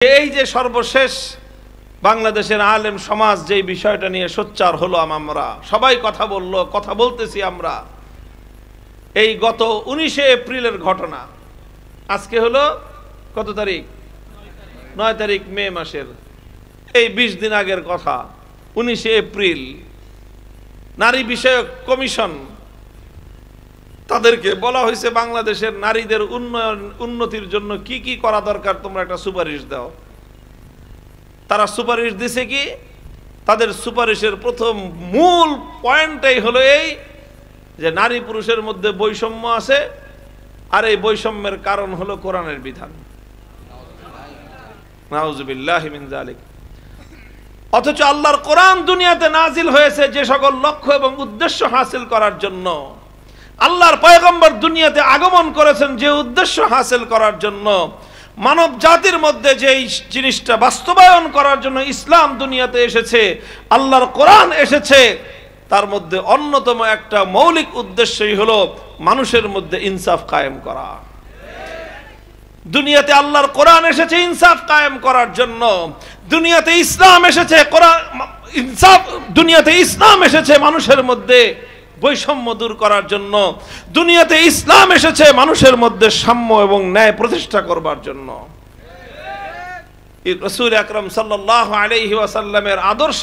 এই যে সর্বশেষ বাংলাদেশের আলেম সমাজ যে বিষয়টা নিয়ে সোচ্চার হলো, আমরা সবাই কথা বলল, কথা বলতেছি আমরা। এই গত 19 এপ্রিলের ঘটনা, আজকে হলো কত তারিখ? 9 তারিখ মে মাসের। এই 20 দিন আগের কথা, 19 এপ্রিল নারী বিষয়ক কমিশন, তাদেরকে বলা হয়েছে বাংলাদেশের নারীদের উন্নতির জন্য কি কি করা দরকার তোমরা একটা সুপারিশ দাও। তারা সুপারিশ দিছে কি? তাদের সুপারিশের প্রথম মূল পয়েন্টটাই হলো এই যে নারী পুরুষের মধ্যে বৈষম্য আছে, আর এই বৈষম্যের কারণ হলো কোরআনের বিধান। নাউজুবিল্লাহি মিন যালিক। অথচ আল্লাহর কোরআন দুনিয়াতে নাজিল হয়েছে যে সকল লক্ষ্য এবং উদ্দেশ্য হাসিল করার জন্য। আল্লাহর পয়গম্বর দুনিয়াতে আগমন করেছেন যে উদ্দেশ্য হাসিল করার জন্য, মানব জাতির মধ্যে যে জিনিসটা বাস্তবায়ন করার জন্য ইসলাম দুনিয়াতে এসেছে, আল্লাহর কোরআন এসেছে, তার মধ্যে অন্যতম একটা মৌলিক উদ্দেশ্যই হলো মানুষের মধ্যে ইনসাফ কায়েম করা। দুনিয়াতে আল্লাহর কোরআন এসেছে ইনসাফ কায়েম করার জন্য। দুনিয়াতে ইসলাম এসেছে দুনিয়াতে ইসলাম এসেছে মানুষের মধ্যে বৈষম্য দূর করার জন্য। দুনিয়াতে ইসলাম এসেছে মানুষের মধ্যে সাম্য এবং ন্যায় প্রতিষ্ঠা করবার জন্য। রাসূল আকরাম সাল্লাল্লাহু আলাইহি ওয়াসাল্লামের আদর্শ,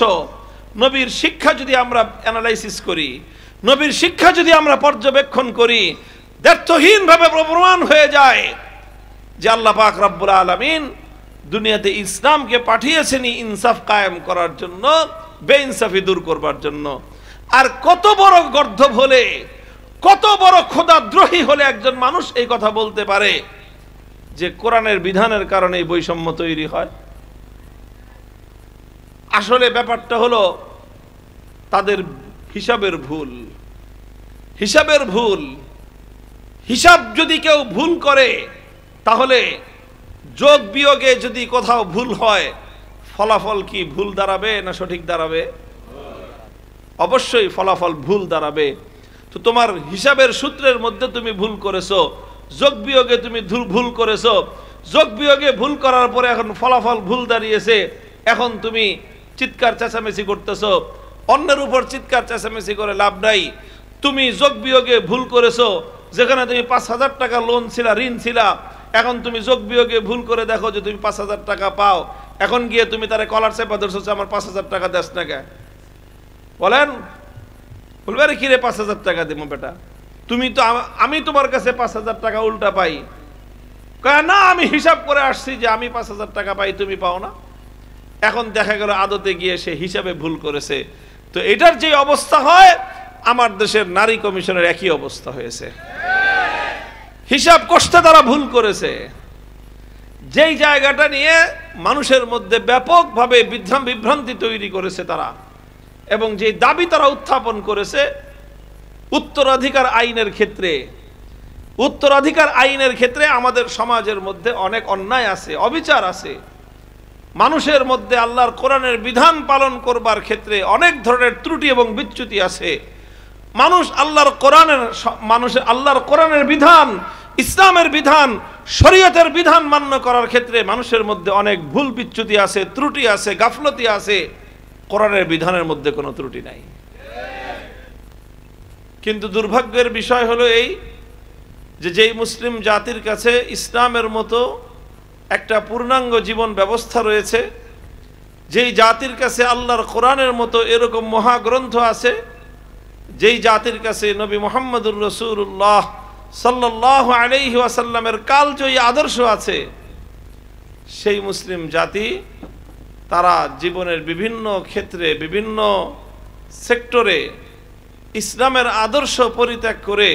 নবীর শিক্ষা যদি আমরা অ্যানালাইসিস করি, নবীর শিক্ষা যদি আমরা পর্যবেক্ষণ করি, দ্ব্যর্থহীনভাবে প্রমাণ হয়ে যায় যে আল্লাহ পাক রব্বুল আলামিন দুনিয়াতে ইসলামকে পাঠিয়েছেন ইনসাফ কায়েম করার জন্য, বেইনসাফি দূর করবার জন্য। আর কত বড় গর্দভ হলে, কত বড় খোদাদ্রোহী হলে একজন মানুষ এই কথা বলতে পারে যে কোরআনের বিধানের কারণে এই বৈষম্য তৈরি হয়? আসলে ব্যাপারটা হলো তাদের হিসাবের ভুল। হিসাবের ভুল। হিসাব যদি কেউ ভুল করে, তাহলে যোগ বিয়োগে যদি কোথাও ভুল হয়, ফলাফল কি ভুল দাঁড়াবে না সঠিক দাঁড়াবে? অবশ্যই ফলাফল ভুল দাঁড়াবে। তো তোমার হিসাবের সূত্রের মধ্যে তুমি ভুল করেছো, যোগ বিয়োগে তুমি ভুল করেছো, যোগ বিয়োগে ভুল করার পরে এখন ফলাফল ভুল দাঁড়িয়েছে, এখন তুমি চিৎকার চেঁচামেচি করতেছো। অন্যের উপর চিৎকার চেঁচামেচি করে লাভ নাই। তুমি যোগ বিয়োগে ভুল করেছো, যেখানে তুমি 5,000 টাকা লোন ছিলা, ঋণ ছিলা, এখন তুমি যোগ বিয়োগে ভুল করে দেখো যে তুমি 5,000 টাকা পাও। এখন গিয়ে তুমি তারে কলার চেপা ধরছো, আমার 5,000 টাকা দেস না কে? বলেন, বলবে আরে কিরে 5,000 টাকা দিব বেটা, তুমি তো, আমি তোমার কাছে 5,000 টাকা উল্টা পাই। না, আমি হিসাব করে আসছি যে আমি 5,000 টাকা পাই, তুমি পাও না। এখন দেখা গেল আদতে গিয়ে সে হিসাবে ভুল করেছে। তো এটার যে অবস্থা হয়, আমার দেশের নারী কমিশনের একই অবস্থা হয়েছে। হিসাব কষতে তারা ভুল করেছে। যেই জায়গাটা নিয়ে মানুষের মধ্যে ব্যাপকভাবে বিভ্রান্তি তৈরি করেছে তারা, এবং যে দাবি তারা উত্থাপন করেছে উত্তরাধিকার আইনের ক্ষেত্রে, উত্তরাধিকার আইনের ক্ষেত্রে আমাদের সমাজের মধ্যে অনেক অন্যায় আছে, অবিচার আছে। মানুষের মধ্যে আল্লাহর কোরআনের বিধান পালন করবার ক্ষেত্রে অনেক ধরনের ত্রুটি এবং বিচ্যুতি আছে। আল্লাহর কোরআনের বিধান, ইসলামের বিধান, শরীয়তের বিধান মান্য করার ক্ষেত্রে মানুষের মধ্যে অনেক ভুল বিচ্যুতি আছে, ত্রুটি আছে, গাফলতি আছে। কোরআনের বিধানের মধ্যে কোনো ত্রুটি নাই। কিন্তু দুর্ভাগ্যের বিষয় হলো এই যে যেই মুসলিম জাতির কাছে ইসলামের মতো একটা পূর্ণাঙ্গ জীবন ব্যবস্থা রয়েছে, যেই জাতির কাছে আল্লাহর কোরআনের মতো এরকম মহাগ্রন্থ আছে, যেই জাতির কাছে নবী মুহাম্মদুর রাসূলুল্লাহ সাল্লাল্লাহু আলাইহি ওয়াসাল্লামের কালজয়ী আদর্শ আছে, সেই মুসলিম জাতি তারা জীবনের বিভিন্ন ক্ষেত্রে, বিভিন্ন সেক্টরে ইসলামের আদর্শ পরিত্যাগ করে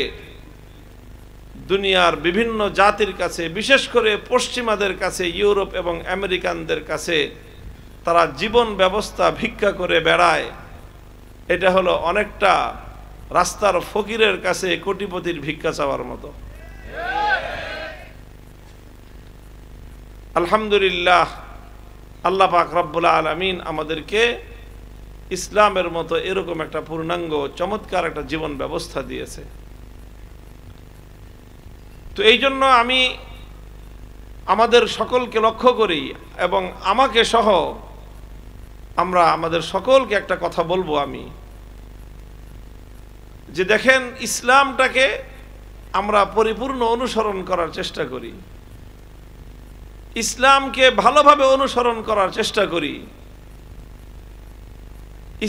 দুনিয়ার বিভিন্ন জাতির কাছে, বিশেষ করে পশ্চিমাদের কাছে, ইউরোপ এবং আমেরিকানদের কাছে তারা জীবন ব্যবস্থা ভিক্ষা করে বেড়ায়। এটা হলো অনেকটা রাস্তার ফকিরের কাছে কোটিপতির ভিক্ষা চাওয়ার মতো। আলহামদুলিল্লাহ, আল্লাহ পাক রব্বুল আলামিন আমাদেরকে ইসলামের মতো এরকম একটা পূর্ণাঙ্গ চমৎকার একটা জীবন ব্যবস্থা দিয়েছে। তো এই জন্য আমি আমাদের সকলকে লক্ষ্য করি এবং আমাকে সহ আমরা আমাদের সকলকে একটা কথা বলবো আমি, যে দেখেন ইসলামটাকে আমরা পরিপূর্ণ অনুসরণ করার চেষ্টা করি, ইসলামকে ভালোভাবে অনুসরণ করার চেষ্টা করি।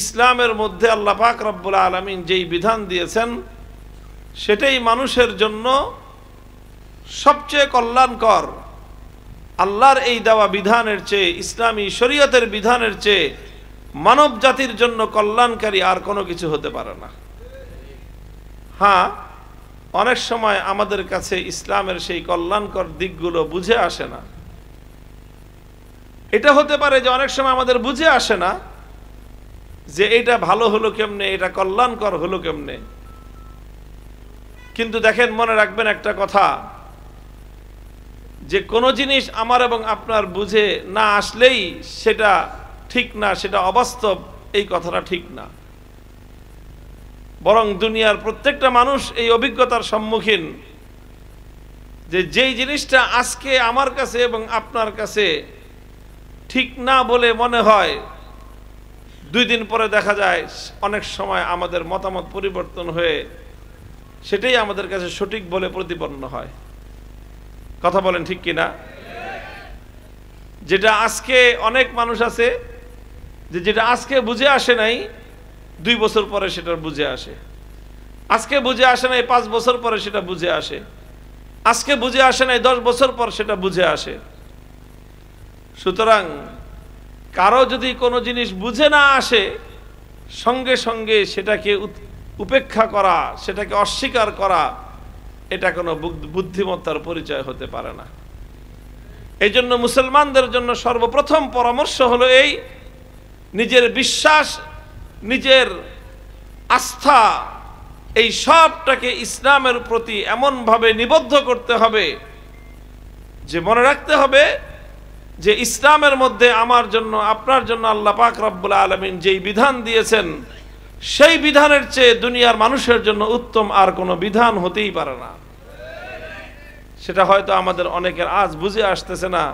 ইসলামের মধ্যে আল্লাহ পাক রব্বুল আলামিন যেই বিধান দিয়েছেন সেটাই মানুষের জন্য সবচেয়ে কল্যাণকর। আল্লাহর এই দেওয়া বিধানের চেয়ে, ইসলামী শরীয়তের বিধানের চেয়ে মানব জাতির জন্য কল্যাণকারী আর কোনো কিছু হতে পারে না। হ্যাঁ, অনেক সময় আমাদের কাছে ইসলামের সেই কল্যাণকর দিকগুলো বুঝে আসে না। এটা হতে পারে যে অনেক সময় আমাদের বুঝে আসে না যে এটা ভালো হলো কেমনে, এটা কল্যাণকর হলো কেমনে। কিন্তু দেখেন, মনে রাখবেন একটা কথা, যে কোনো জিনিস আমার এবং আপনার বুঝে না আসলেই সেটা ঠিক না, সেটা অবাস্তব, এই কথাটা ঠিক না। বরং দুনিয়ার প্রত্যেকটা মানুষ এই অভিজ্ঞতার সম্মুখীন যে যেই জিনিসটা আজকে আমার কাছে এবং আপনার কাছে ঠিক না বলে মনে হয়, 2 দিন পরে দেখা যায় অনেক সময় আমাদের মতামত পরিবর্তন হয়ে সেটাই আমাদের কাছে সঠিক বলে প্রতিপন্ন হয়। কথা বলেন ঠিক কিনা? যেটা আজকে অনেক মানুষ আছে যে যেটা আজকে বুঝে আসে নাই 2 বছর পরে সেটা বুঝে আসে, আজকে বুঝে আসে নাই 5 বছর পরে সেটা বুঝে আসে, আজকে বুঝে আসে নাই 10 বছর পর সেটা বুঝে আসে। সুতরাং কারো যদি কোনো জিনিস বুঝে না আসে, সঙ্গে সঙ্গে সেটাকে উপেক্ষা করা, সেটাকে অস্বীকার করা, এটা কোনো বুদ্ধিমত্তার পরিচয় হতে পারে না। এই জন্য মুসলমানদের জন্য সর্বপ্রথম পরামর্শ হলো এই, নিজের বিশ্বাস, নিজের আস্থা, এই সবটাকে ইসলামের প্রতি এমনভাবে নিবদ্ধ করতে হবে যে মনে রাখতে হবে যে ইসলামের মধ্যে আমার জন্য, আপনার জন্য আল্লাহ পাক রব্বুল আলামিন যেই বিধান দিয়েছেন সেই বিধানের চেয়ে দুনিয়ার মানুষের জন্য উত্তম আর কোনো বিধান হতেই পারে না। সেটা হয়তো আমাদের অনেকের আজ বুঝে আসতেছে না,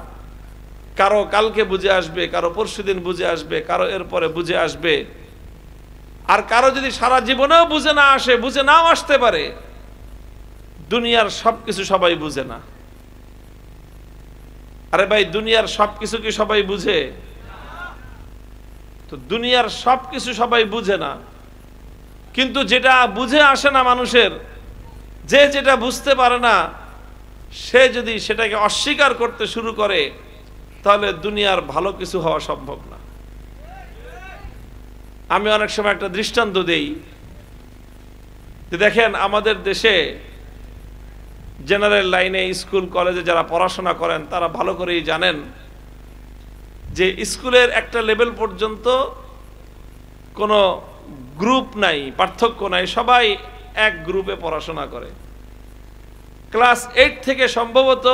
কারো কালকে বুঝে আসবে, কারো পরশুদিন বুঝে আসবে, কারো এরপরে বুঝে আসবে, আর কারো যদি সারা জীবনেও বুঝে না আসে, বুঝে নাও আসতে পারে। দুনিয়ার সবকিছু সবাই বুঝে না। আরে ভাই, দুনিয়ার সবকিছু কি সবাই বুঝে? তো দুনিয়ার সবকিছু সবাই বুঝে না, কিন্তু যেটা বুঝে আসে না মানুষের, যে যেটা বুঝতে পারে না, সে যদি সেটাকে অস্বীকার করতে শুরু করে তাহলে দুনিয়ার ভালো কিছু হওয়া সম্ভব না। আমি অনেক সময় একটা দৃষ্টান্ত দেই যে দেখেন, আমাদের দেশে জেনারেল লাইনে স্কুল কলেজে যারা পড়াশোনা করেন তারা ভালো করেই জানেন যে স্কুলের একটা লেভেল পর্যন্ত কোনো গ্রুপ নাই, পার্থক্য নাই, সবাই এক গ্রুপে পড়াশোনা করে। ক্লাস 8 থেকে সম্ভবত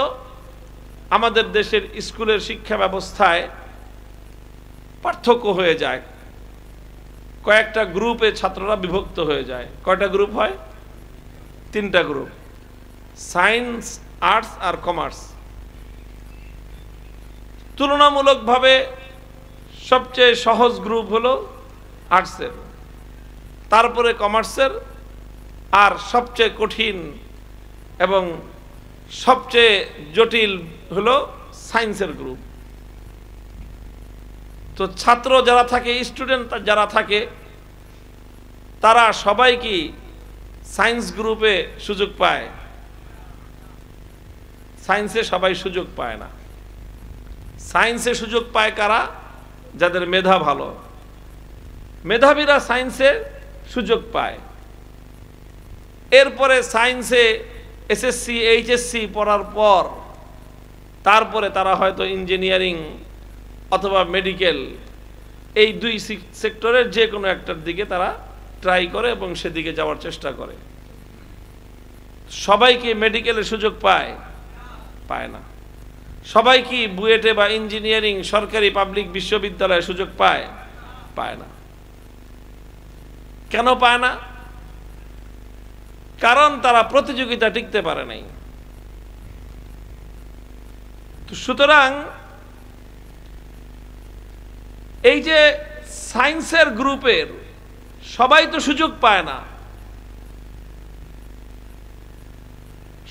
আমাদের দেশের স্কুলের শিক্ষা ব্যবস্থায় পার্থক্য হয়ে যায়, কয়েকটা গ্রুপে ছাত্ররা বিভক্ত হয়ে যায়। কয়টা গ্রুপ হয়? 3টা গ্রুপ, সায়েন্স, আর্টস আর কমার্স। তুলনামূলকভাবে সবচেয়ে সহজ গ্রুপ হলো আর্টসের, তারপরে কমার্সের, আর সবচেয়ে কঠিন এবং সবচেয়ে জটিল হলো সায়েন্সের গ্রুপ। তো ছাত্র যারা থাকে, স্টুডেন্ট যারা থাকে, তারা সবাই কি সায়েন্স গ্রুপে সুযোগ পায়? সায়েন্সে সবাই সুযোগ পায় না। সায়েন্সে সুযোগ পায় কারা? যাদের মেধা ভালো, মেধাবীরা সায়েন্সে সুযোগ পায়। এরপরে সায়েন্সে এসএসসি, এইচএসসি পড়ার পর তারপরে তারা হয়তো ইঞ্জিনিয়ারিং অথবা মেডিকেল, এই 2 সেক্টরের যে কোনো একটার দিকে তারা ট্রাই করে এবং সেদিকে যাওয়ার চেষ্টা করে। সবাই কি মেডিকেলে সুযোগ পায়? পায় না। সবাই কি বুয়েটে বা ইঞ্জিনিয়ারিং সরকারি পাবলিক বিশ্ববিদ্যালয়ে সুযোগ পায়? পায় না। কেন পায় না? কারণ তারা প্রতিযোগিতা টিকতে পারে নাই। তো সুতরাং এই যে সায়েন্সের গ্রুপের সবাই তো সুযোগ পায় না,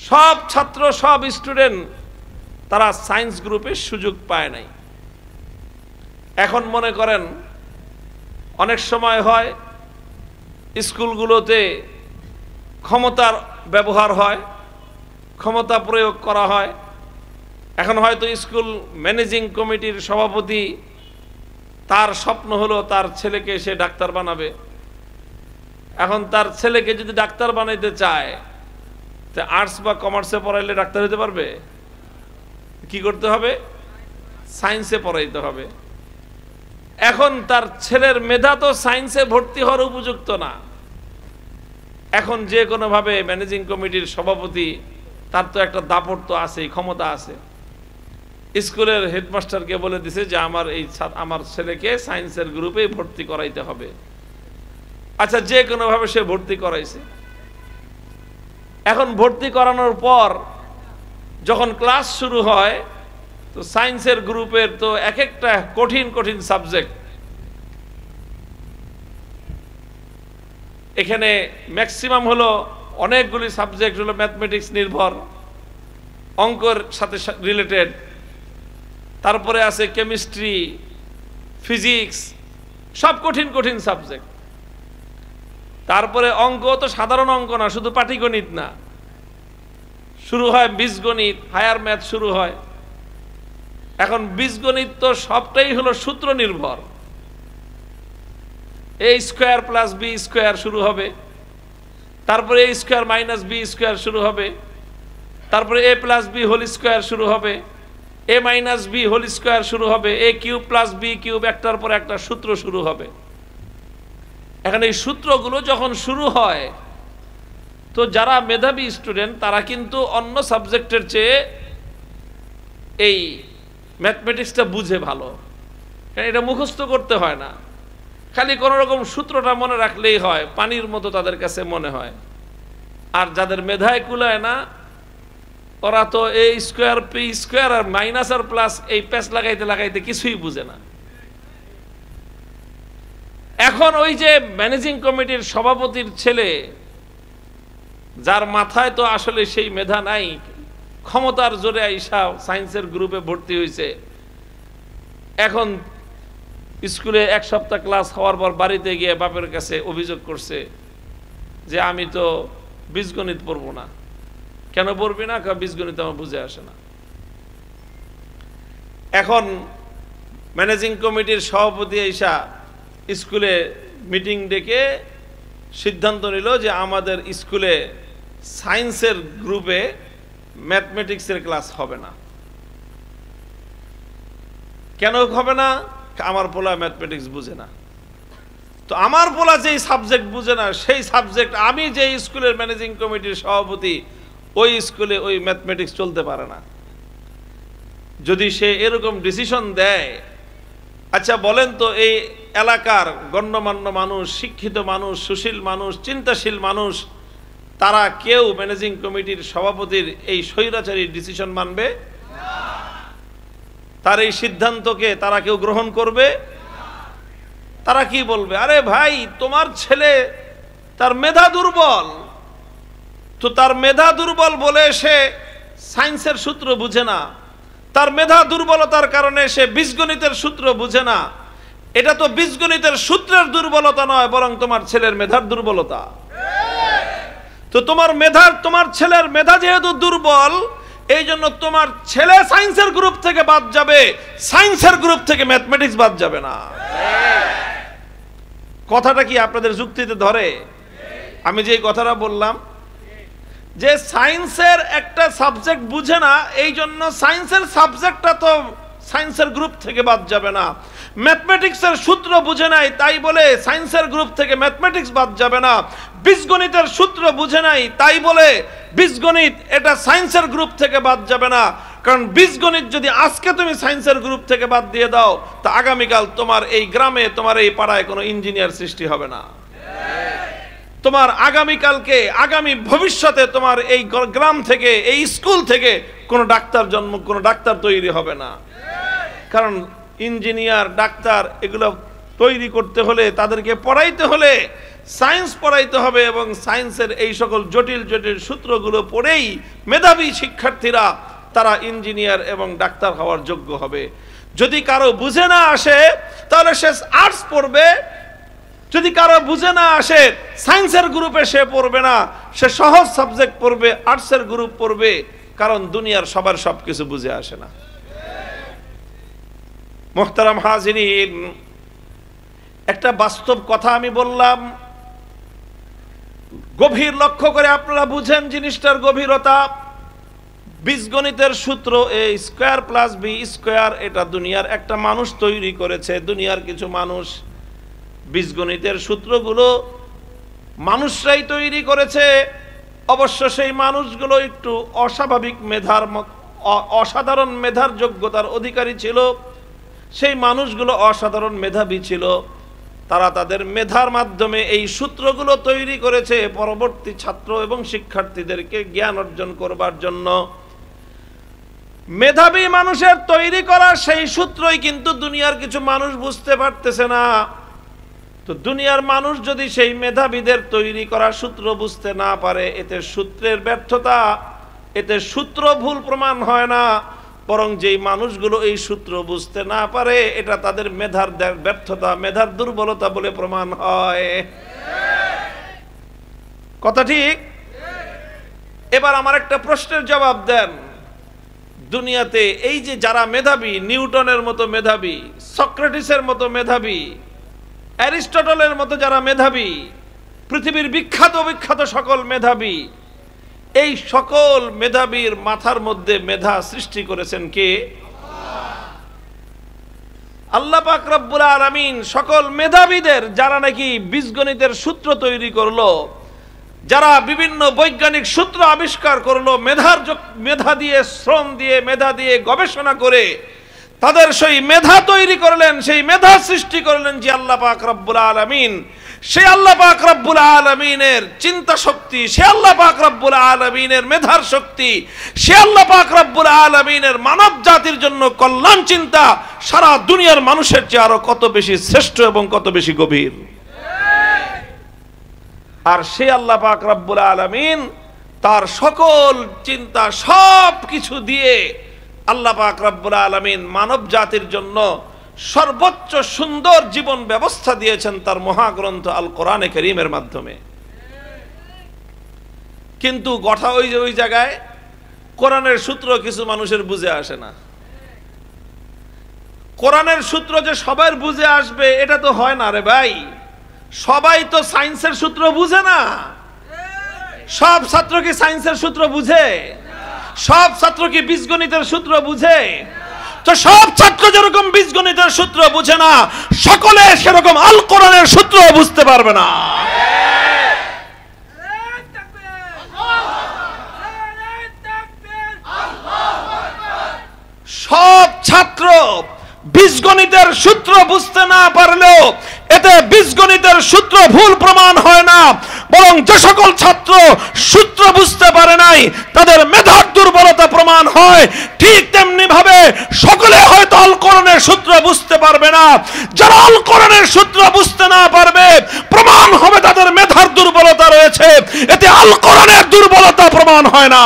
সব ছাত্র সব স্টুডেন্ট তারা সায়েন্স গ্রুপের সুযোগ পায় নাই। এখন মনে করেন অনেক সময় হয় স্কুলগুলোতে ক্ষমতার ব্যবহার হয়, ক্ষমতা প্রয়োগ করা হয়। এখন হয়তো স্কুল ম্যানেজিং কমিটির সভাপতি, তার স্বপ্ন হলো তার ছেলেকে সে ডাক্তার বানাবে। এখন তার ছেলেকে যদি ডাক্তার বানাইতে চায়, তা আর্টস বা কমার্সে পড়াইলে ডাক্তার হতে পারবে? কি করতে হবে? সায়েন্সে পড়াইতে হবে। এখন তার ছেলের মেধা তো সায়েন্সে ভর্তি হওয়ার উপযুক্ত না। এখন যে কোনো ভাবে ম্যানেজিং কমিটির সভাপতি, তার তো একটা দাপট তো আছে, ক্ষমতা আছে, স্কুলের হেডমাস্টারকে বলে দিছে যে আমার ছেলেকে সায়েন্সের গ্রুপে ভর্তি করাইতে হবে। আচ্ছা, যে কোনো ভাবে সে ভর্তি করাইছে। এখন ভর্তি করানোর পর যখন ক্লাস শুরু হয়, তো সায়েন্সের গ্রুপের তো এক একটা কঠিন কঠিন সাবজেক্ট। এখানে ম্যাক্সিমাম হলো অনেকগুলি সাবজেক্ট হলো ম্যাথমেটিক্স নির্ভর, অঙ্কের সাথে রিলেটেড। তারপরে আছে কেমিস্ট্রি, ফিজিক্স, সব কঠিন কঠিন সাবজেক্ট। তারপরে অঙ্ক তো সাধারণ অঙ্ক না, শুধু পাটিগণিত না, শুরু হয় বীজগণিত, হায়ার ম্যাথ শুরু হয়। এখন বীজগণিত তো সবটাই হলো সূত্র নির্ভর। এ স্কোয়ার প্লাস বি স্কোয়ার শুরু হবে, তারপরে এ স্কোয়ার মাইনাস বি স্কোয়ার শুরু হবে, তারপরে এ প্লাস বি হোল স্কোয়ার শুরু হবে, এ মাইনাস বি হোল স্কোয়ার শুরু হবে, এ কিউব প্লাস বি কিউব, একটার পর একটা সূত্র শুরু হবে। এখন এই সূত্রগুলো যখন শুরু হয়, তো যারা মেধাবী স্টুডেন্ট তারা কিন্তু অন্য সাবজেক্টের চেয়ে এই ম্যাথমেটিক্সটা বুঝে ভালো, কারণ এটা মুখস্থ করতে হয় না, খালি কোনো রকম সূত্রটা মনে রাখলেই হয়, পানির মতো তাদের কাছে মনে হয়। আর যাদের মেধায় কুলায় না, ওরা তো এ স্কোয়ার পি স্কোয়ার আর মাইনাস আর প্লাস এই প্যাচ লাগাইতে লাগাইতে কিছুই বুঝে না। এখন ওই যে ম্যানেজিং কমিটির সভাপতির ছেলে, যার মাথায় তো আসলে সেই মেধা নাই, ক্ষমতার জোরে আইসা সায়েন্সের গ্রুপে ভর্তি হয়েছে। এখন স্কুলে এক সপ্তাহ ক্লাস হওয়ার পর বাড়িতে গিয়ে বাপের কাছে অভিযোগ করছে যে আমি তো বীজগণিত পড়বো না। কেন পড়বি না? বীজগণিত আমার বুঝে আসে না। এখন ম্যানেজিং কমিটির সভাপতি আইসা স্কুলে মিটিং ডেকে সিদ্ধান্ত নিল যে আমাদের স্কুলে সায়েন্সের গ্রুপে ম্যাথমেটিক্সের ক্লাস হবে না। কেন হবে না? আমার পোলা ম্যাথমেটিক্স বুঝে না। তো আমার পোলা যেই সাবজেক্ট বুঝে না, সেই সাবজেক্ট আমি যে স্কুলের ম্যানেজিং কমিটির সভাপতি, ওই স্কুলে ওই ম্যাথমেটিক্স চলতে পারে না। যদি সে এরকম ডিসিশন দেয়, আচ্ছা বলেন তো, এই এলাকার গণ্যমান্য মানুষ, শিক্ষিত মানুষ, সুশীল মানুষ, চিন্তাশীল মানুষ, তারা কেউ ম্যানেজিং কমিটির সভাপতির এই স্বৈরাচারী ডিসিশন মানবে? তার এই সিদ্ধান্তকে তারা কেউ গ্রহণ করবে? তারা কি বলবে? আরে ভাই, তোমার ছেলে তার মেধা দুর্বল, তো তার মেধা দুর্বল বলে সে সায়েন্সের সূত্র বুঝে না, তার মেধা দুর্বলতার কারণে সে বীজগণিতের সূত্র বুঝে না। এটা তো বীজগণিতের সূত্রের দুর্বলতা নয়, বরং তোমার ছেলের মেধার দুর্বলতা। তো তোমার ছেলের মেধা যেহেতু দুর্বল, এই জন্য তোমার ছেলে সায়েন্সের গ্রুপ থেকে বাদ যাবে, সায়েন্সের গ্রুপ থেকে ম্যাথমেটিক্স বাদ যাবে না। কথাটা কি আপনাদের যুক্তিতে ধরে? আমি যে কথাটা বললাম যে সায়েন্সের একটা সাবজেক্ট বুঝে না, এই জন্য সায়েন্সের সাবজেক্টটা তো সায়েন্সের গ্রুপ থেকে বাদ যাবে না। ম্যাথমেটিক্সের সূত্র বুঝে নাই, তাই বলে সায়েন্সের গ্রুপ থেকে ম্যাথমেটিক্স বাদ যাবে না। বীজগণিতের সূত্র বুঝে নাই, তাই বলে বীজগণিত এটা সায়েন্সের গ্রুপ থেকে বাদ যাবে না। কারণ বীজগণিত যদি আজকে তুমি সায়েন্সের গ্রুপ থেকে বাদ দিয়ে দাও, তা আগামীকাল তোমার এই গ্রামে, তোমার এই পাড়ায় কোনো ইঞ্জিনিয়ার সৃষ্টি হবে না। তোমার আগামীকালকে, আগামী ভবিষ্যতে তোমার এই গ্রাম থেকে, এই স্কুল থেকে কোনো ডাক্তার তৈরি হবে না। কারণ ইঞ্জিনিয়ার, ডাক্তার এগুলো তৈরি করতে হলে, তাদেরকে পড়াইতে হলে সায়েন্স পড়াইতে হবে, এবং সায়েন্সের এই সকল জটিল জটিল সূত্রগুলো পড়েই মেধাবী শিক্ষার্থীরা তারা ইঞ্জিনিয়ার এবং ডাক্তার হওয়ার যোগ্য হবে। যদি কারো বুঝে না আসে তাহলে সে আর্টস পড়বে, যদি কারো বুঝে না আসে সায়েন্সের গ্রুপে সে পড়বে না, সে সহজ সাবজেক্ট পড়বে, আর্টসের গ্রুপ পড়বে, কারণ দুনিয়ার সবার সবকিছু বুঝে আসে না। মুহতারাম হাজিরিন, একটা বাস্তব কথা আমি বললাম, গভীর লক্ষ্য করে আপনারা বুঝেন জিনিসটার গভীরতা। বীজগণিতের সূত্র এ স্কয়ার প্লাস বি স্কয়ার, এটা দুনিয়ার একটা মানুষ তৈরি করেছে, দুনিয়ার কিছু মানুষ। বীজগণিতের সূত্রগুলো মানুষরাই তৈরি করেছে। অবশ্য সেই মানুষগুলো একটু অস্বাভাবিক মেধার, অসাধারণ মেধার যোগ্যতার অধিকারী ছিল। সেই মানুষগুলো অসাধারণ মেধাবী ছিল। তারা তাদের মেধার মাধ্যমে এই সূত্রগুলো তৈরি করেছে পরবর্তী ছাত্র এবং শিক্ষার্থীদেরকে জ্ঞান অর্জন করবার জন্য। মেধাবী মানুষের তৈরি করা সেই সূত্রই কিন্তু দুনিয়ার কিছু মানুষ বুঝতে পারতেছে না। তো দুনিয়ার মানুষ যদি সেই মেধাবীদের তৈরি করা সূত্র বুঝতে না পারে, এতে সূত্রের ব্যর্থতা, এতে সূত্র ভুল প্রমাণ হয় না, বরং যেই মানুষগুলো এই সূত্র বুঝতে না পারে এটা তাদের মেধার ব্যর্থতা, মেধার দুর্বলতা বলে প্রমাণ হয়। কথা ঠিক? এবার আমার একটা প্রশ্নের জবাব দেন। দুনিয়াতে এই যে যারা মেধাবী, নিউটনের মতো মেধাবী, সক্রেটিসের মতো মেধাবী, অ্যারিস্টটলের মতো যারা মেধাবী, পৃথিবীর বিখ্যাত বিখ্যাত সকল মেধাবী, এই সকল মেধাবীর মাথার মধ্যে মেধা সৃষ্টি করেছেন কে? আল্লাহ পাক রব্বুল আলামিন সকল মেধাবীদের, যারা নাকি বীজগণিতের সূত্র তৈরি করলো, যারা বিভিন্ন বৈজ্ঞানিক সূত্র আবিষ্কার করলো, মেধা দিয়ে, শ্রম দিয়ে, মেধা দিয়ে গবেষণা করে তাদের সেই মেধা তৈরি করলেন, সেই মেধা সৃষ্টি করলেন যে আল্লাহ পাক রব্বুল আলামিন। সে আল্লাহ পাক রব্বুল আলামিনের চিন্তা শক্তি, সে আল্লাহ পাক রব্বুল আলামিনের মেধার শক্তি, সে আল্লাহ পাক রব্বুল আলামিনের মানব জাতির জন্য কল্যাণ চিন্তা সারা দুনিয়ার মানুষের চেয়ে আরো কত বেশি শ্রেষ্ঠ এবং কত বেশি গভীর। আর সে আল্লাহ পাক রব্বুল আলামিন তার সকল চিন্তা সব কিছু দিয়ে আল্লাহ পাক রব্বুল আলামিন মানব জাতির জন্য সর্বোচ্চ সুন্দর জীবন ব্যবস্থা দিয়েছেন তার মহাগ্রন্থ আল কোরআনে কারীমের মাধ্যমে। কিন্তু কথা ওই জায়গায় কোরআনের সূত্র কিছু মানুষের বুঝে আসে না। কোরআনের সূত্র যে সবার বুঝে আসবে এটা তো হয় না রে ভাই। সবাই তো সায়েন্সের সূত্র বুঝে না। সব ছাত্র কি সায়েন্সের সূত্র বুঝে? সব ছাত্র কি বীজগণিতের সূত্র বুঝে? তো সব ছাত্র যেরকম বীজগণিতের সূত্র বুঝে না, সকলে সেরকম আল কোরআনের সূত্র বুঝতে পারবে না। সব ছাত্র বীজগণিতের সূত্র বুঝতে না পারলেও এতে বীজগণিতের সূত্র ভুল প্রমাণ হয় না, বরং যে সকল ছাত্র সূত্র বুঝতে পারে নাই তাদের মেধার দুর্বলতা প্রমাণ হয়। ঠিক তেমনি ভাবে সকলে হয়তো আল কোরআনের সূত্র বুঝতে পারবে না। যারা আল কোরআনের সূত্র বুঝতে না পারবে প্রমাণ হবে তাদের মেধার দুর্বলতা রয়েছে, এতে আল কোরআনের দুর্বলতা প্রমাণ হয় না।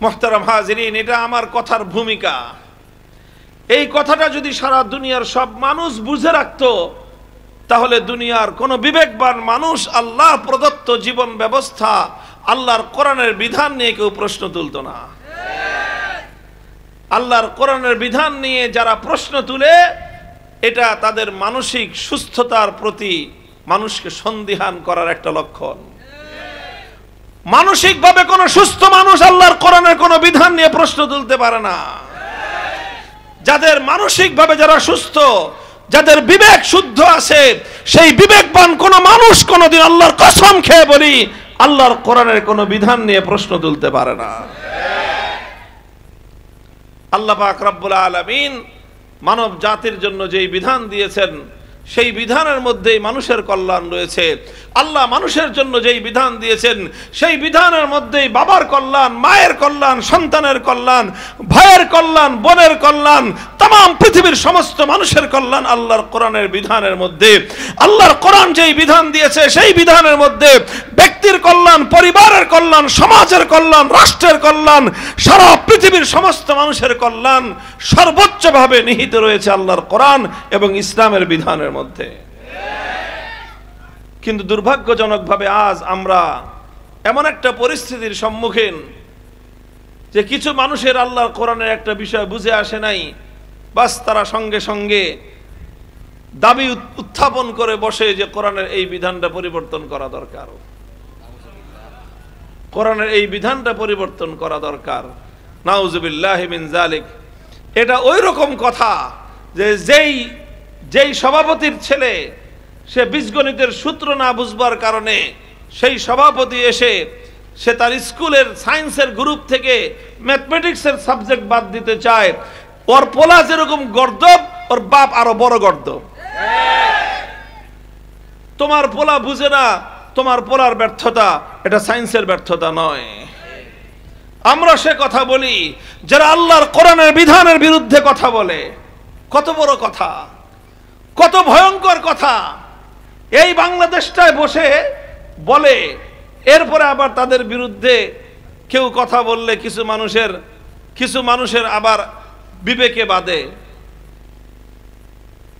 মুহতারাম হাজিরিন, এটা আমার কথার ভূমিকা। এই কথাটা যদি সারা দুনিয়ার সব মানুষ বুঝে রাখতো তাহলে দুনিয়ার কোন বিবেকবান মানুষ আল্লাহ প্রদত্ত জীবন ব্যবস্থা, আল্লাহর কোরআনের বিধান নিয়ে কেউ প্রশ্ন তুলত না। আল্লাহর কোরআনের বিধান নিয়ে যারা প্রশ্ন তুলে, এটা তাদের মানসিক সুস্থতার প্রতি মানুষকে সন্দিহান করার একটা লক্ষণ। মানসিকভাবে কোন সুস্থ মানুষ আল্লাহর কোরআনের কোন বিধান নিয়ে প্রশ্ন তুলতে পারে না। যাদের মানসিকভাবে যারা সুস্থ, যাদের বিবেক শুদ্ধ আছে, সেই বিবেকবান কোন মানুষ কোনদিন আল্লাহর কসম খেয়ে বলি আল্লাহর কোরআনের কোন বিধান নিয়ে প্রশ্ন তুলতে পারে না। আল্লাহ পাক রব্বুল আলামিন মানব জাতির জন্য যেই বিধান দিয়েছেন সেই বিধানের মধ্যেই মানুষের কল্যাণ রয়েছে। আল্লাহ মানুষের জন্য যেই বিধান দিয়েছেন সেই বিধানের মধ্যেই বাবার কল্যাণ, মায়ের কল্যাণ, সন্তানের কল্যাণ, ভাইয়ের কল্যাণ, বোনের কল্যাণ, तमाम পৃথিবীর সমস্ত মানুষের কল্যাণ আল্লাহর কোরআনের বিধানের মধ্যে। আল্লাহর কোরআন যেই বিধান দিয়েছে সেই বিধানের মধ্যে ব্যক্তির কল্যাণ, পরিবারের কল্যাণ, সমাজের কল্যাণ, রাষ্ট্রের কল্যাণ, সারা পৃথিবীর সমস্ত মানুষের কল্যাণ সর্বোচ্চভাবে নিহিত রয়েছে আল্লাহর কোরআন এবং ইসলামের বিধানের মধ্যে। কিন্তু দুর্ভাগ্যজনকভাবে আজ আমরা এমন একটা পরিস্থিতির সম্মুখীন যে কিছু মানুষের আল্লাহর কোরআনের একটা বিষয় বুঝে আসে নাই, বাস তারা সঙ্গে সঙ্গে দাবি উত্থাপন করে বসে যে কোরআনের এই বিধানটা পরিবর্তন করা দরকার, কোরআনের এই বিধানটা পরিবর্তন করা দরকার। নাউজুবিল্লাহি মিন যালিক। এটা ওই রকম কথা যে যেই সভাপতির ছেলে সে বীজগণিতের সূত্র না বুঝবার কারণে সেই সভাপতি এসে সে তার স্কুলের সায়েন্সের গ্রুপ থেকে ম্যাথমেটিক্সের সাবজেক্ট বাদ দিতে চায়। ওর পোলা যেরকম গর্দব, ওর বাপ আরো বড় গর্দব। তোমার পোলা বুঝে না, তোমার পোলার ব্যর্থতা, এটা সায়েন্সের ব্যর্থতা নয়। আমরা সে কথা বলি যারা আল্লাহর কোরআনের বিধানের বিরুদ্ধে কথা বলে। কত বড় কথা, কত ভয়ঙ্কর কথা এই বাংলাদেশটায় বসে বলে। এরপরে আবার তাদের বিরুদ্ধে কেউ কথা বললে কিছু মানুষের আবার বিবেকে বাধে।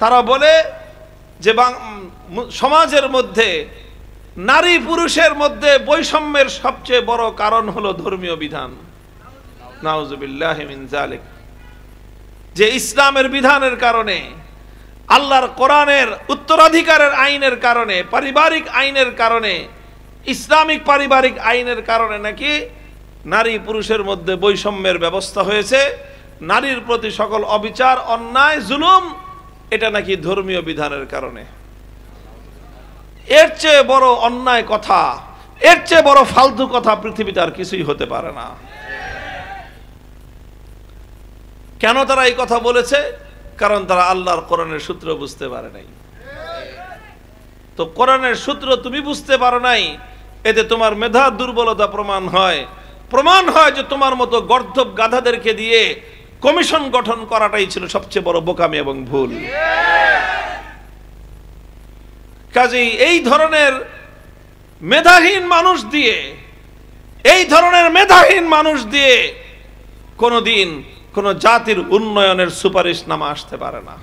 তারা বলে যে সমাজের মধ্যে নারী পুরুষের মধ্যে বৈষম্যের সবচেয়ে বড় কারণ হলো ধর্মীয় বিধান। নাউজুবিল্লাহি মিন যালিক। যে ইসলামের বিধানের কারণে, আল্লাহর কোরআনের উত্তরাধিকারের আইনের কারণে, পারিবারিক আইনের কারণে, ইসলামিক পারিবারিক আইনের কারণে নাকি নারী পুরুষের মধ্যে বৈষম্যের ব্যবস্থা হয়েছে। নারীর প্রতি সকল অবিচার, অন্যায়, জুলুম এটা নাকি ধর্মীয় বিধানের কারণে। এর চেয়ে বড় অন্যায় কথা, এর চেয়ে বড় ফালতু কথা পৃথিবীতে আর কিছুই হতে পারে না। কেন তারা এই কথা বলেছে? কারণ তারা আল্লাহর কোরআনের সূত্র বুঝতে পারে নাই। তো কোরআনের সূত্র তুমি বুঝতে পারো নাই, এতে তোমার মেধা দুর্বলতা প্রমাণ হয় যে তোমার মতো গর্দভ গাধাদেরকে দিয়ে কমিশন গঠন করাটাই ছিল সবচেয়ে বড় বোকামি এবং ভুল। কাজেই এই ধরনের মেধাহীন মানুষ দিয়ে কোনদিন কোন জাতির উন্নয়নের সুপারিশ নামা আসতে পারে না।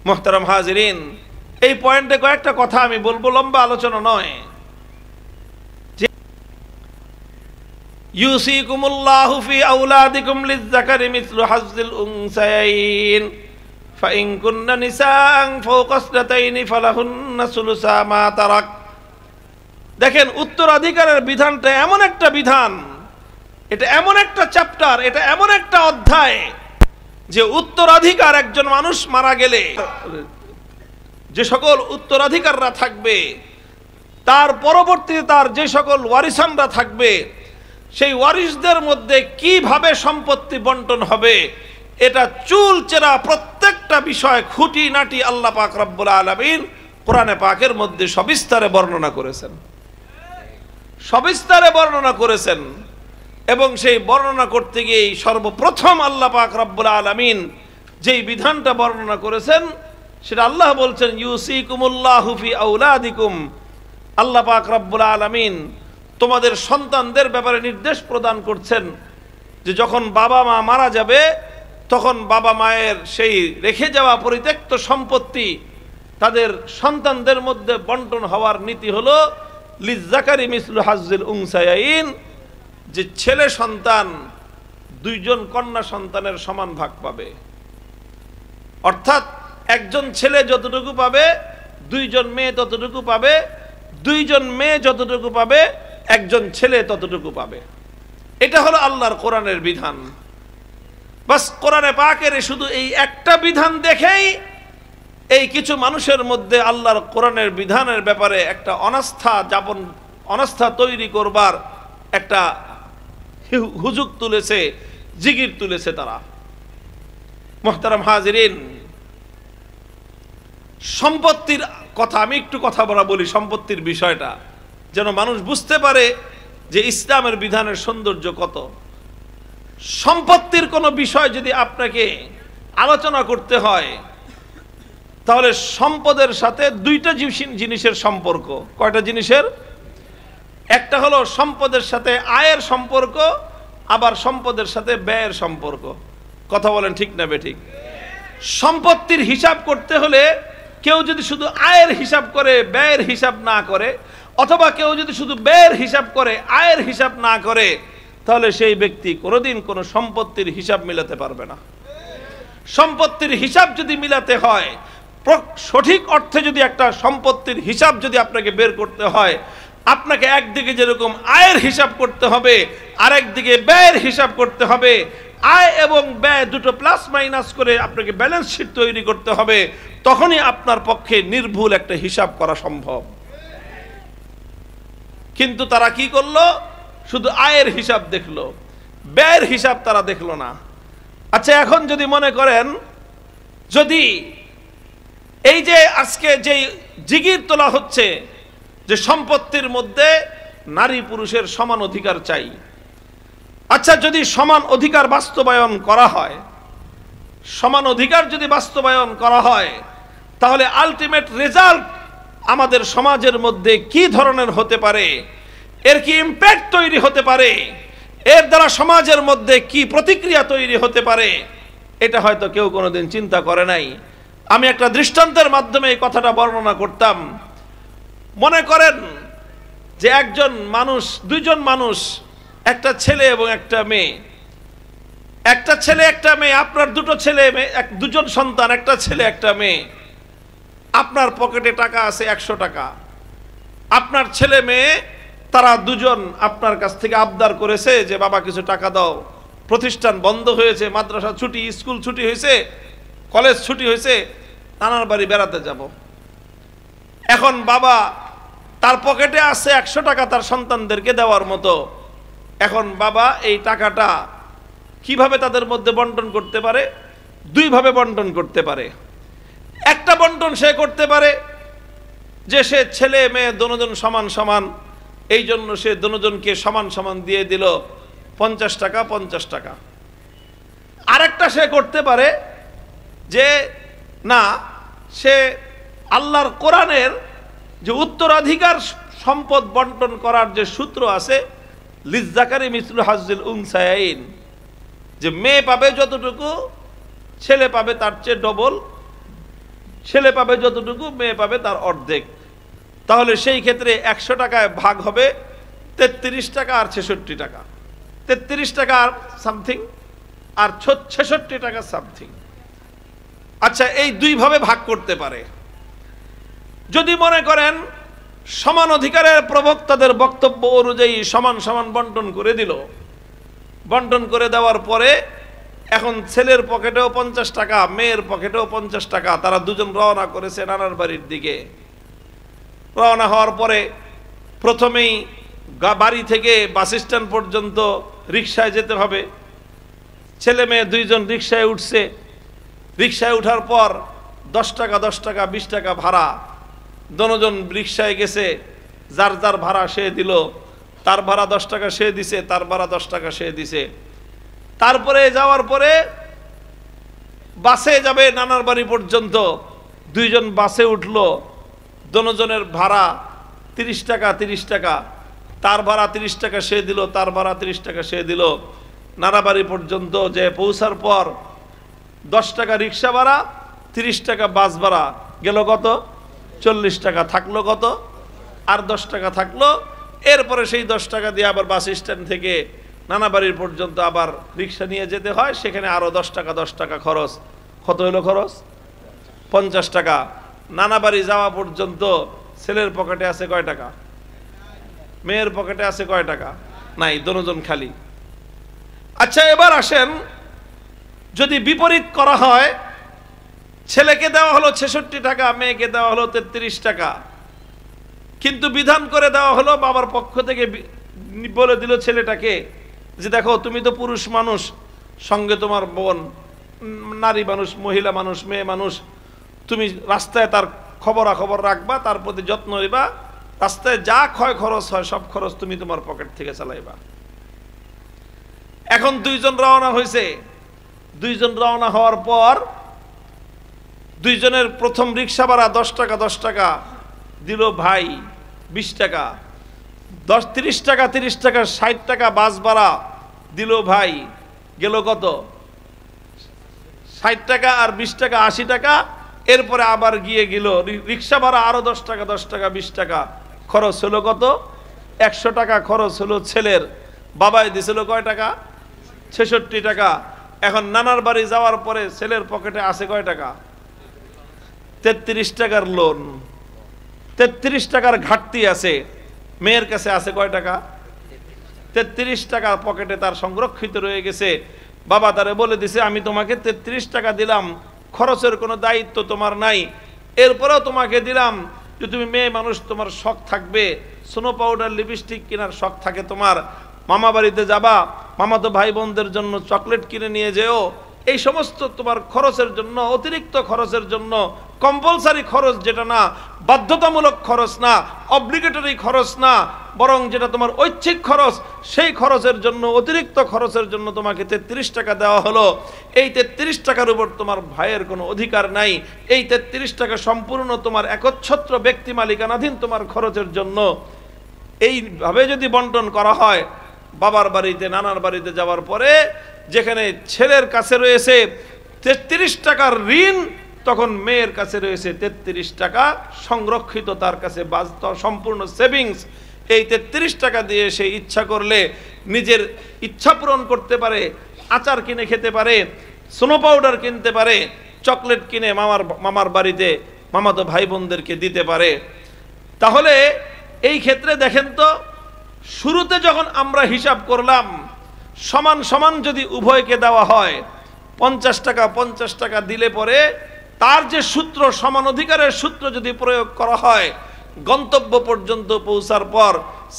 মুহতারাম হাজিরিন, এই পয়েন্টে কয়েকটা কথা আমি বলবো, লম্বা আলোচনা নয়। ইউসিকুমুল্লাহু ফি আওলাদিকুম লিয-যাকারি মিসলু হাজ্জিল উনসায়াইন ফাইন কুননা নিসাআন ফাওকা ইসনাতাইনি ফালাহুন্না সুলুসা মা তারাক। দেখেন, উত্তরাধিকারের বিধানটা এমন একটা বিধান, এটা এমন একটা চ্যাপ্টার, এটা এমন একটা অধ্যায় যে উত্তরাধিকার, একজন মানুষ মারা গেলে যে সকল উত্তরাধিকাররা থাকবে, তার পরবর্তীতে তার যে সকল ওয়ারিসানরা থাকবে, সেই ওয়ারিসদের মধ্যে কিভাবে সম্পত্তি বন্টন হবে, এটা চুলচেরা প্রত্যেকটা বিষয় খুঁটিনাটি আল্লাহ পাক রব্বুল আলামিন কোরআনে পাকের মধ্যে সবিস্তারে বর্ণনা করেছেন। এবং সেই বর্ণনা করতে গিয়ে সর্বপ্রথম আল্লাহ পাক রব্বুল আলামিন যেই বিধানটা বর্ণনা করেছেন সেটা আল্লাহ বলছেন ইউসিকুমুল্লাহু ফি আওলাদিকুম। আল্লাহ পাক রব্বুল আলামিন তোমাদের সন্তানদের ব্যাপারে নির্দেশ প্রদান করছেন যে যখন বাবা মা মারা যাবে তখন বাবা মায়ের সেই রেখে যাওয়া পরিত্যক্ত সম্পত্তি তাদের সন্তানদের মধ্যে বন্টন হওয়ার নীতি হলো লিয-যাকারি মিসলু হাজ্জিল উনসায়াইন, যে ছেলে সন্তান দুইজন কন্যা সন্তানের সমান ভাগ পাবে। অর্থাৎ একজন ছেলে যতটুকু পাবে দুইজন মেয়ে ততটুকু পাবে, দুইজন মেয়ে যতটুকু পাবে একজন ছেলে ততটুকু পাবে। এটা হলো আল্লাহর কোরআনের বিধান। বাস কোরআনে পাকের শুধু এই একটা বিধান দেখেই এই কিছু মানুষের মধ্যে আল্লাহর কোরআনের বিধানের ব্যাপারে একটা অনাস্থা তৈরি করবার একটা হুজুগ তুলেছে, জিগির তুলেছে তারা। মুহতারাম হাজিরিন, সম্পত্তির কথা আমি একটু কথা বলি, সম্পত্তির বিষয়টা যেন মানুষ বুঝতে পারে যে ইসলামের বিধানের সৌন্দর্য কত। সম্পত্তির কোনো বিষয় যদি আপনাকে আলোচনা করতে হয় তাহলে সম্পদের সাথে দুইটা জিনিসের সম্পর্ক। কয়টা জিনিসের? একটা হলো সম্পদের সাথে আয়ের সম্পর্ক, আবার সম্পদের সাথে ব্যয়ের সম্পর্ক। কথা বলেন ঠিক না বেঠিক? সম্পত্তির হিসাব করতে হলে কেউ যদি শুধু আয়ের হিসাব করে ব্যয়ের হিসাব না করে, অথবা কেউ যদি শুধু ব্যয়ের হিসাব করে আয়ের হিসাব না করে, তাহলে সেই ব্যক্তি কোনোদিন কোনো সম্পত্তির হিসাব মিলাতে পারবে না। সম্পত্তির হিসাব যদি মিলাতে হয়, সঠিক অর্থে যদি একটা সম্পত্তির হিসাব যদি আপনাকে বের করতে হয়, আপনাকে একদিকে যেরকম আয়ের হিসাব করতে হবে, আরেকদিকে ব্যয়ের হিসাব করতে হবে। আয় এবং ব্যয় দুটো প্লাস মাইনাস করে আপনাকে ব্যালেন্স শিট তৈরি করতে হবে, তখনই আপনার পক্ষে নির্ভুল একটা হিসাব করা সম্ভব। কিন্তু তারা কি করলো? শুধু আয়ের হিসাব দেখলো, ব্যয়ের হিসাব তারা দেখলো না। আচ্ছা, এখন যদি মনে করেন যদি এই যে আজকে যে জিগির তোলা হচ্ছে যে সম্পত্তির মধ্যে নারী পুরুষের সমান অধিকার চাই, আচ্ছা যদি সমান অধিকার বাস্তবায়ন করা হয়, সমান অধিকার যদি বাস্তবায়ন করা হয়, তাহলে আলটিমেট রেজাল্ট আমাদের সমাজের মধ্যে কি ধরনের হতে পারে, এর কি ইম্প্যাক্ট তৈরি হতে পারে, এর দ্বারা সমাজের মধ্যে কি প্রতিক্রিয়া তৈরি হতে পারে, এটা হয়তো কেউ কোনোদিন চিন্তা করে নাই। আমি একটা দৃষ্টান্তের মাধ্যমে এই কথাটা বর্ণনা করতাম। মনে করেন যে দুইজন মানুষ, একটা ছেলে এবং একটা মেয়ে, একটা ছেলে একটা মেয়ে, আপনার দুজন সন্তান, একটা ছেলে একটা মেয়ে। আপনার পকেটে টাকা আছে 100 টাকা, আপনার ছেলে মেয়ে তারা দুজন আপনার কাছ থেকে আবদার করেছে যে বাবা কিছু টাকা দাও, প্রতিষ্ঠান বন্ধ হয়েছে, মাদ্রাসা ছুটি, স্কুল ছুটি হয়েছে, কলেজ ছুটি হয়েছে, নানার বাড়ি বেড়াতে যাব। এখন বাবা তার পকেটে আছে 100 টাকা তার সন্তানদেরকে দেওয়ার মতো। এখন বাবা এই টাকাটা কিভাবে তাদের মধ্যে বন্টন করতে পারে? দুইভাবে বন্টন করতে পারে। একটা বন্টন সে করতে পারে যে সে ছেলে মেয়ে দুজন সমান সমান, এই জন্য সে দুজনকে সমান সমান দিয়ে দিল 50 টাকা 50 টাকা। আরেকটা সে করতে পারে যে না, সে আল্লাহর কোরআনের যে উত্তরাধিকার সম্পদ বন্টন করার যে সূত্র আছে, লিজ্জাকারি মিসলু হাজ্জিল উনসায়াইন, যে মেয়ে পাবে যতটুকু ছেলে পাবে তার চেয়ে ডবল, ছেলে পাবে যতটুকু মেয়ে পাবে তার অর্ধেক। তাহলে সেই ক্ষেত্রে 100 টাকায় ভাগ হবে 33 টাকা আর 66 টাকা, 33 টাকা আর সামথিং আর 66 টাকা সামথিং। আচ্ছা, এই দুইভাবে ভাগ করতে পারে। যদি মনে করেন সমান অধিকারের প্রবক্তাদের বক্তব্য অনুযায়ী সমান সমান বন্টন করে দিল, বন্টন করে দেওয়ার পরে এখন ছেলের পকেটেও 50 টাকা, মেয়ের পকেটেও 50 টাকা, তারা দুজন রওনা করেছে নানার বাড়ির দিকে। রওনা হওয়ার পরে প্রথমেই বাড়ি থেকে বাস স্ট্যান্ড পর্যন্ত রিকশায় যেতে হবে। ছেলে মেয়ে দুইজন রিকশায় উঠছে। রিকশায় উঠার পর 10 টাকা 10 টাকা 20 টাকা ভাড়া, দুজন রিকশায় গেছে, যার যার ভাড়া সে দিল, তার ভাড়া 10 টাকা সে দিছে, তার ভাড়া 10 টাকা সে দিছে। তারপরে যাওয়ার পরে বাসে যাবে নানার বাড়ি পর্যন্ত, দুইজন বাসে উঠলো, দুজনের ভাড়া 30 টাকা 30 টাকা, তার ভাড়া 30 টাকা সে দিল, তার ভাড়া 30 টাকা সে দিল। নানা বাড়ি পর্যন্ত যে পৌঁছার পর 10 টাকা রিক্সা ভাড়া, 30 টাকা বাস ভাড়া, গেল কত? 40 টাকা। থাকলো কত? আর 10 টাকা থাকলো। এরপরে সেই 10 টাকা দিয়ে আবার বাস স্ট্যান্ড থেকে নানা বাড়ির পর্যন্ত আবার রিক্সা নিয়ে যেতে হয়, সেখানে আরো 10 টাকা খরচ। কত হলো খরচ? 50 টাকা। নানা বাড়ি যাওয়া পর্যন্ত ছেলের পকেটে আছে কয় টাকা? মেয়ের পকেটে আছে কয় টাকা? নাই, দুজন খালি। আচ্ছা, এবার আসেন যদি বিপরীত করা হয়, ছেলেকে দেওয়া হলো 66 টাকা, মেয়েকে দেওয়া হলো 33 টাকা, কিন্তু বিধান করে দেওয়া হলো বাবার পক্ষ থেকে, বলে দিল ছেলেটাকে যে দেখো তুমি তো পুরুষ মানুষ, সঙ্গে তোমার বোন নারী মানুষ, মহিলা মানুষ, মেয়ে মানুষ, তুমি রাস্তায় তার খবরাখবর রাখবা, তার প্রতি যত্ন নিবা, রাস্তায় যা ক্ষয় খরচ হয় সব খরচ তুমি তোমার পকেট থেকে চালাইবা। এখন দুইজন রওনা হয়েছে, দুইজন রওনা হওয়ার পর দুইজনের প্রথম রিক্সা ভাড়া 10 টাকা 10 টাকা দিল ভাই, 20 টাকা, 30 টাকা 30 টাকা 60 টাকা বাস ভাড়া দিল ভাই, গেল কত? 60 টাকা আর 20 টাকা 80 টাকা। এরপরে আবার গিয়ে গেল রিক্সা ভাড়া আরো 10 টাকা 10 টাকা 20 টাকা, খরচ হলো কত? 100 টাকা খরচ হলো ছেলের। বাবাই দিছিল কয় টাকা? 66 টাকা। এখন নানার বাড়ি যাওয়ার পরে ছেলের পকেটে আছে কয় টাকা? 33 টাকার লোন, 33 টাকার ঘাটতি আছে। মেয়ের কাছে আছে কয় টাকা? 33 টাকা পকেটে তার সংরক্ষিত রয়ে গেছে। বাবা তারে বলে দিছে আমি তোমাকে 33 টাকা দিলাম, খরচের কোনো দায়িত্ব তোমার নাই, এরপরেও তোমাকে দিলাম যে তুমি মেয়ে মানুষ, তোমার শখ থাকবে, স্নো পাউডার লিপস্টিক কেনার শখ থাকে তোমার, মামা বাড়িতে যাবা, মামাতো ভাই বোনদের জন্য চকলেট কিনে নিয়ে যেও, এই সমস্ত তোমার খরচের জন্য, অতিরিক্ত খরচের জন্য, কম্পালসারি খরচ যেটা না, বাধ্যতামূলক খরচ না, অব্লিগেটরি খরচ না, বরং যেটা তোমার ঐচ্ছিক খরচ, সেই খরচের জন্য, অতিরিক্ত খরচের জন্য তোমাকে 33 টাকা দেওয়া হলো। এই 33 টাকার উপর তোমার ভাইয়ের কোনো অধিকার নাই। এই 33 টাকা সম্পূর্ণ তোমার একচ্ছত্র ব্যক্তি মালিকানাধীন তোমার খরচের জন্য। এইভাবে যদি বন্টন করা হয়, বাবার বাড়িতে নানার বাড়িতে যাওয়ার পরে যেখানে ছেলের কাছে রয়েছে 33 টাকার ঋণ, তখন মেয়ের কাছে রয়েছে 33 টাকা সংরক্ষিত, তার কাছে সম্পূর্ণ সেভিংস। এই 33 টাকা দিয়ে সে ইচ্ছা করলে নিজের ইচ্ছা পূরণ করতে পারে, আচার কিনে খেতে পারে, স্নো পাউডার কিনতে পারে, চকলেট কিনে মামার বাড়িতে মামাতো ভাই বোনদেরকে দিতে পারে। তাহলে এই ক্ষেত্রে দেখেন তো, শুরুতে যখন আমরা হিসাব করলাম সমান সমান যদি উভয়কে দেওয়া হয়, 50 টাকা 50 টাকা দিলে পরে তার যে সূত্র, সমান অধিকারের সূত্র যদি প্রয়োগ করা হয়, গন্তব্য পর্যন্ত পৌঁছার পর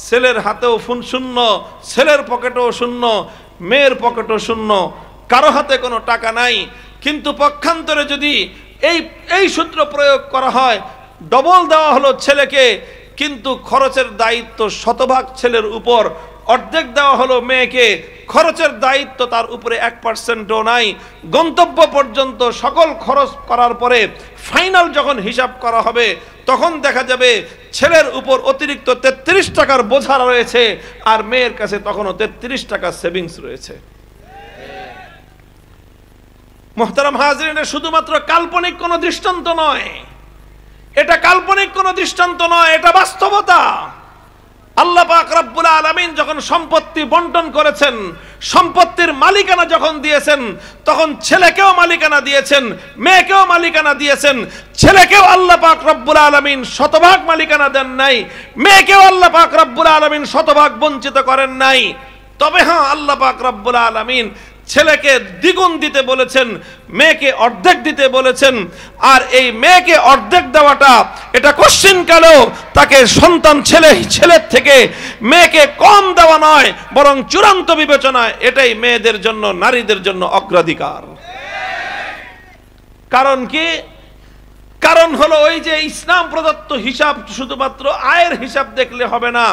ছেলের হাতেও ফোন শূন্য, ছেলের পকেটেও শূন্য, মেয়ের পকেটও শূন্য, কারো হাতে কোনো টাকা নাই। কিন্তু পক্ষান্তরে যদি এই সূত্র প্রয়োগ করা হয়, ডবল দেওয়া হলো ছেলেকে, কিন্তু খরচের দায়িত্ব শতভাগ ছেলের উপর, অর্ধেক দেওয়া হলো মেয়েকে, খরচের দায়িত্ব তার উপরে 1%ও নাই। গন্তব্য পর্যন্ত সকল খরচ করার পরে ফাইনাল যখন হিসাব করা হবে, তখন দেখা যাবে ছেলের উপর অতিরিক্ত 33 টাকার বোঝা রয়েছে, আর মেয়ের কাছে তখনও 33 টাকা সেভিংস রয়েছে। মুহতারাম হাজরিন, এটা শুধুমাত্র কাল্পনিক কোনো দৃষ্টান্ত নয়, এটা কাল্পনিক কোনো দৃষ্টান্ত নয়, এটা বাস্তবতা। আল্লাহ পাক রব্বুল আলামিন যখন সম্পত্তি বন্টন করেছেন, সম্পত্তির মালিকানা যখন দিয়েছেন, তখন ছেলেকেও মালিকানা দিয়েছেন, মেয়েকেও মালিকানা দিয়েছেন। ছেলেকেও আল্লাহ পাক রব্বুল আলামিন শতভাগ মালিকানা দেন নাই, মেয়েকেও আল্লাহ পাক রব্বুল আলামিন শতভাগ বঞ্চিত করেন নাই। তবে হ্যাঁ, আল্লাহ পাক রব্বুল আলামিন ছেলেকে দ্বিগুণ দিতে বলেছেন, মেয়েকে অর্ধেক দিতে বলেছেন। আর এই মেয়েকে অর্ধেক দেওয়াটা, এটা কোশ্চিনকালেও তাকে সন্তান ছেলের থেকে মেয়েকে কম দেওয়া নয়, বরং চূড়ান্ত বিবেচনায় এটাই মেয়েদের জন্য, নারীদের জন্য অগ্রাধিকার। কারণ কি? কারণ হলো ওই যে ইসলাম প্রদত্ত হিসাব, শুধুমাত্র আয়ের হিসাব দেখলে হবে না,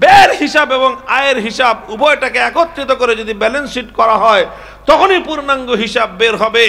ব্যয়ের হিসাব এবং আয়ের হিসাব উভয়টাকে একত্রিত করে যদি ব্যালেন্স শিট করা হয়, তখনই পূর্ণাঙ্গ হিসাব বের হবে।